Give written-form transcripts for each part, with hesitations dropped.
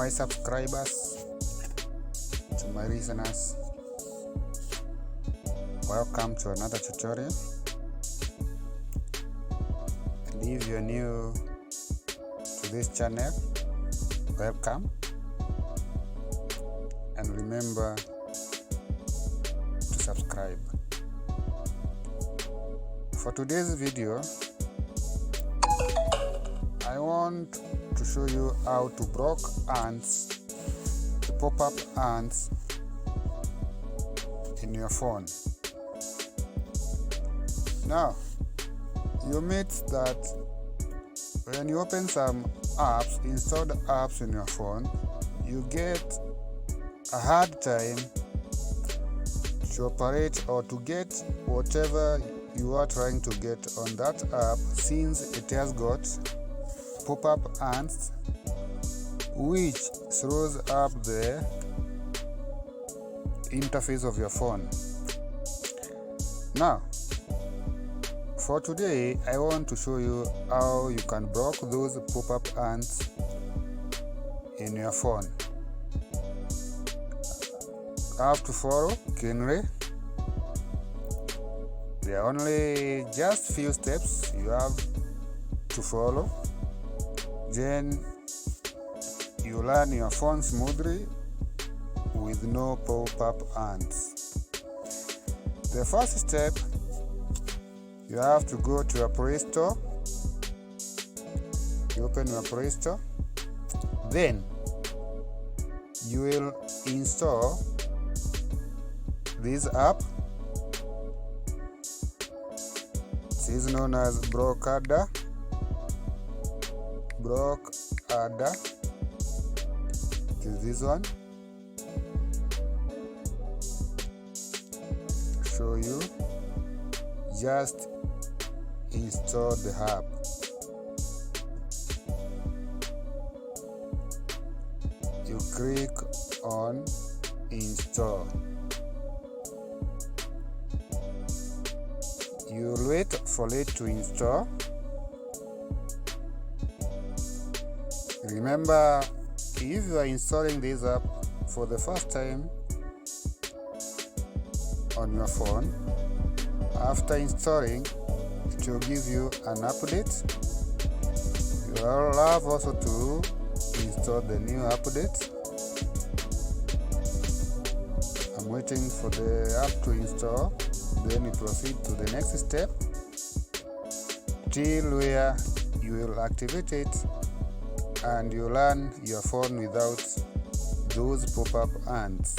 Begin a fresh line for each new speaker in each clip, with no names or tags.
my subscribers, to my listeners, welcome to another tutorial. And if you're new to this channel, welcome, and remember to subscribe. For today's video, I want to show you how to block ads, the pop-up ads in your phone. Now, you meet that when you open some apps, installed apps in your phone, you get a hard time to operate or to get whatever you are trying to get on that app, since it has got pop-up ads which throws up the interface of your phone. Now, for today, I want to show you how you can block those pop-up ads in your phone. You have to follow keenly. There are only just few steps you have to follow. Then you learn your phone smoothly with no pop-up ads. The first step, you have to go to your Play Store. You open your Play Store. Then you will install this app. It is known as Block Adder. It is this one. Show you. Just install the app. You click on install. You wait for it to install. Remember, if you are installing this app for the first time on your phone, after installing, it will give you an update. You will have also to install the new update. I'm waiting for the app to install. Then we proceed to the next step till where you will activate it and you run your phone without those pop-up ads.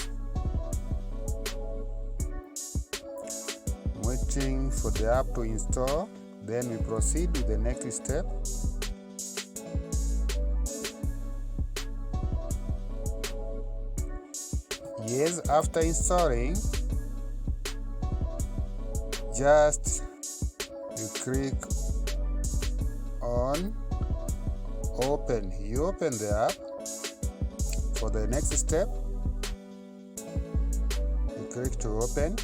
Waiting for the app to install, then we proceed with the next step. Yes, after installing, just you click on open. You open the app. For the next step, you click to open.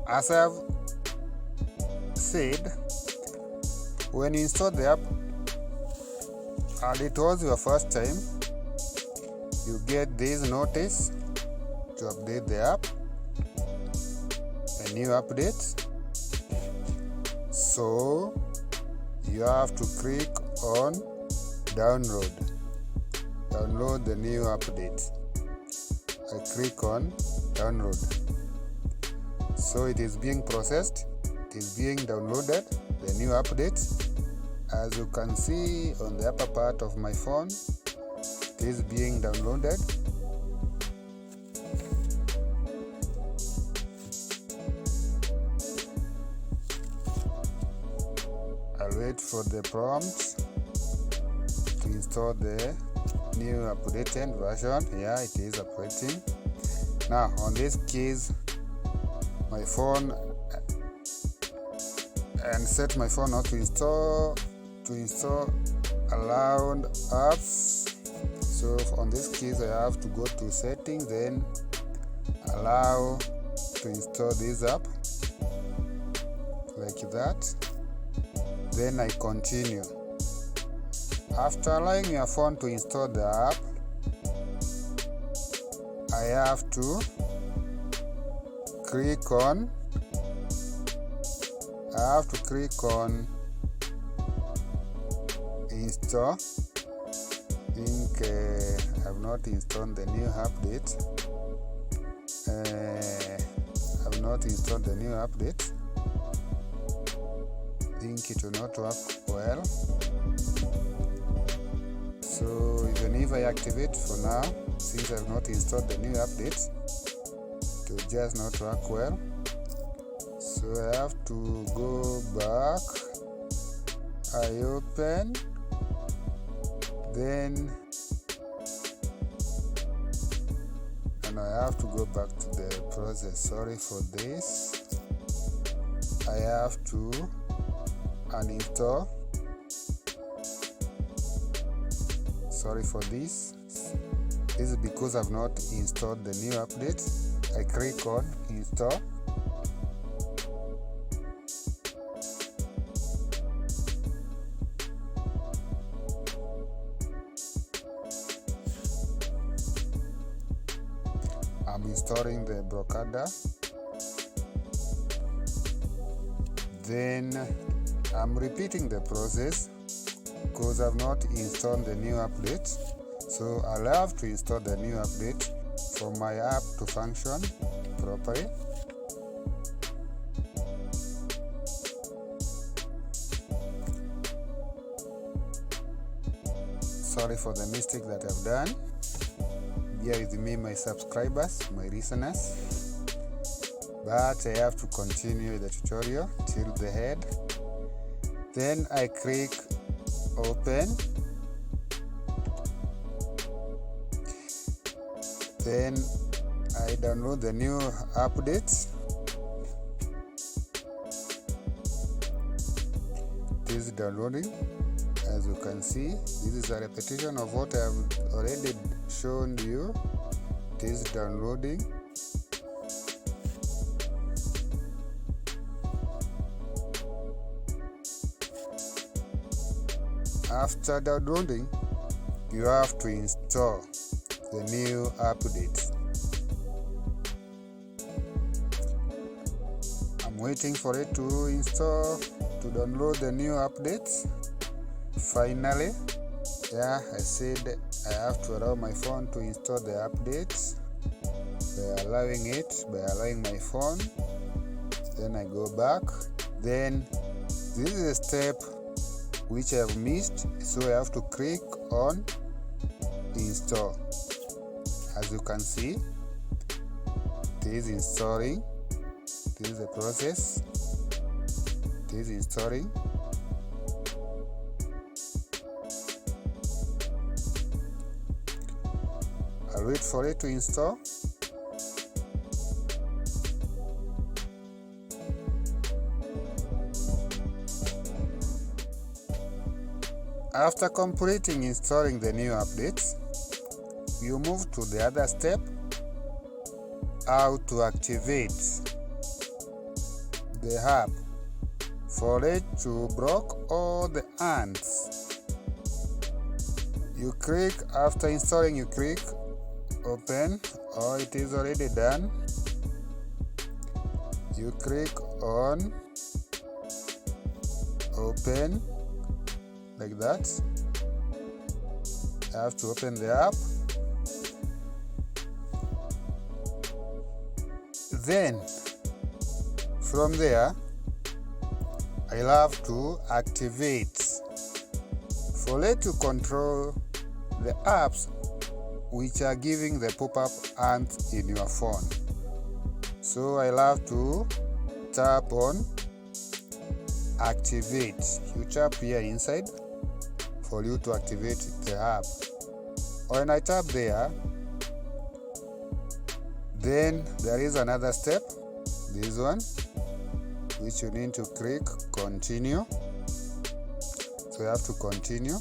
As I have said, when you install the app and it was your first time, you get this notice to update the app, a new update. So you have to click on download the new update. I click on download. So it is being processed, it is being downloaded, the new update. As you can see on the upper part of my phone, it is being downloaded. I'll wait for the prompt to install the new updated version. Yeah, it is updating. Now, on this case, my phone, and set my phone not to install allowed apps. So on this case, I have to go to settings, then allow to install this app like that. Then I continue. After allowing your phone to install the app, I have to click on install. I think I've not installed the new update. I think it will not work well. So even if I activate for now, since I've not installed the new update, it will just not work well. So I have to go back. I open, then and I have to go back to the process. Sorry for this. I have to uninstall. Sorry for this. This is because I've not installed the new update. I click on install. I'm installing the broader. Then I'm repeating the process because I've not installed the new update. So I'll have to install the new update for my app to function properly. Sorry for the mistake that I've done. Bear with me, my subscribers, my listeners. But I have to continue the tutorial till the head. Then I click open. Then I download the new updates. It is downloading. As you can see, this is a repetition of what I have already shown you. It is downloading. After downloading, you have to install the new update. I'm waiting for it to install, to download the new updates. Finally, I said I have to allow my phone to install the updates by allowing my phone. Then I go back. Then this is a step which I have missed, so I have to click on install. As you can see, it is installing. This is the process. It is installing. I'll wait for it to install. After completing installing the new updates, you move to the other step, how to activate the app for it to block all the ads. You click, after installing, you click open, or it is already done. You click on open, like that. I have to open the app. Then from there, I'll have to activate for it to control the apps which are giving the pop-up ads in your phone. So I'll have to tap on activate. You tap here inside for you to activate the app. When I tap there, then there is another step, this one, which you need to click continue. So you have to continue.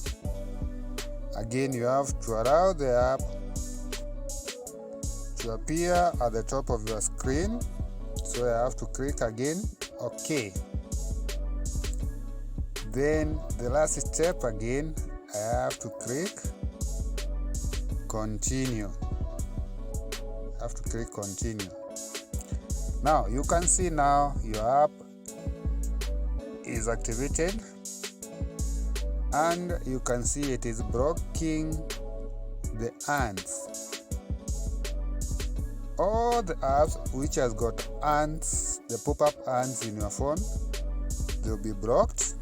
Again, you have to allow the app to appear at the top of your screen. So I have to click again OK. Then the last step again, I have to click continue. Now you can see now your app is activated, and you can see it is blocking the ants. All the apps which has got ants, the pop-up ants in your phone, they'll be blocked.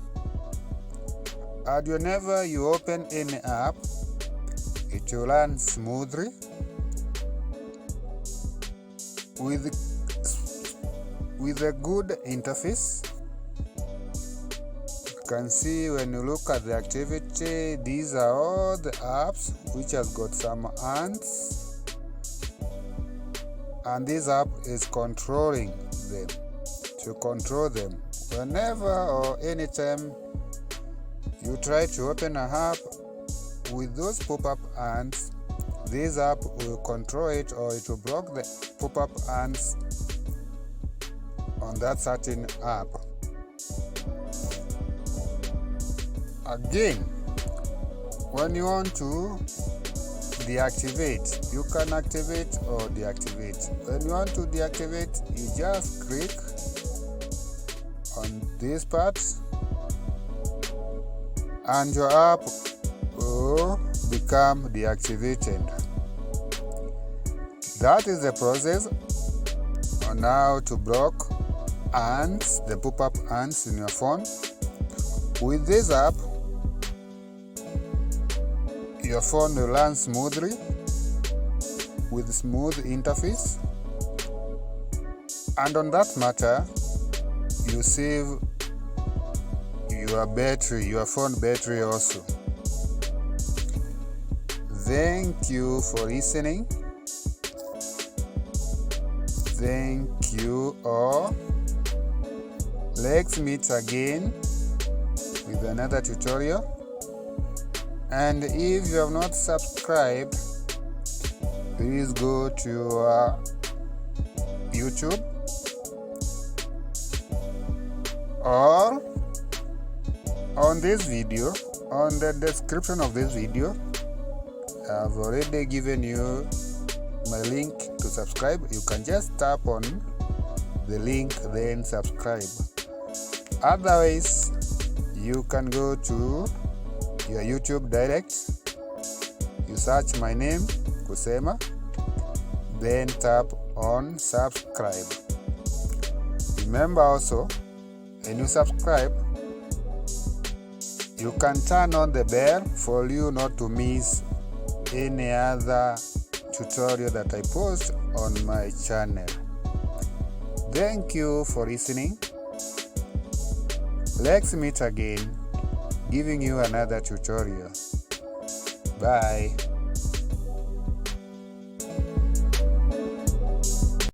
And whenever you open any app, it will run smoothly with a good interface. You can see when you look at the activity, these are all the apps which has got some ants, and this app is controlling them. To control them, whenever or anytime you try to open a app with those pop-up ants, this app will control it, or it will block the pop-up ants on that certain app. Again, when you want to deactivate, you can activate or deactivate. When you want to deactivate, you just click on this part and your app will become deactivated. That is the process on how to block ants, the pop-up ants in your phone. With this app, your phone will run smoothly with smooth interface, and on that matter, you save your battery, your phone battery also. Thank you for listening. Thank you all. Let's meet again with another tutorial. And if you have not subscribed, please go to YouTube, or on this video, on the description of this video, I've already given you my link to subscribe. You can just tap on the link, then subscribe. Otherwise, you can go to your YouTube direct, you search my name, Gucema, then tap on subscribe. Remember also, when you subscribe, you can turn on the bell for you not to miss any other tutorial that I post on my channel. Thank you for listening. Let's meet again, giving you another tutorial. Bye.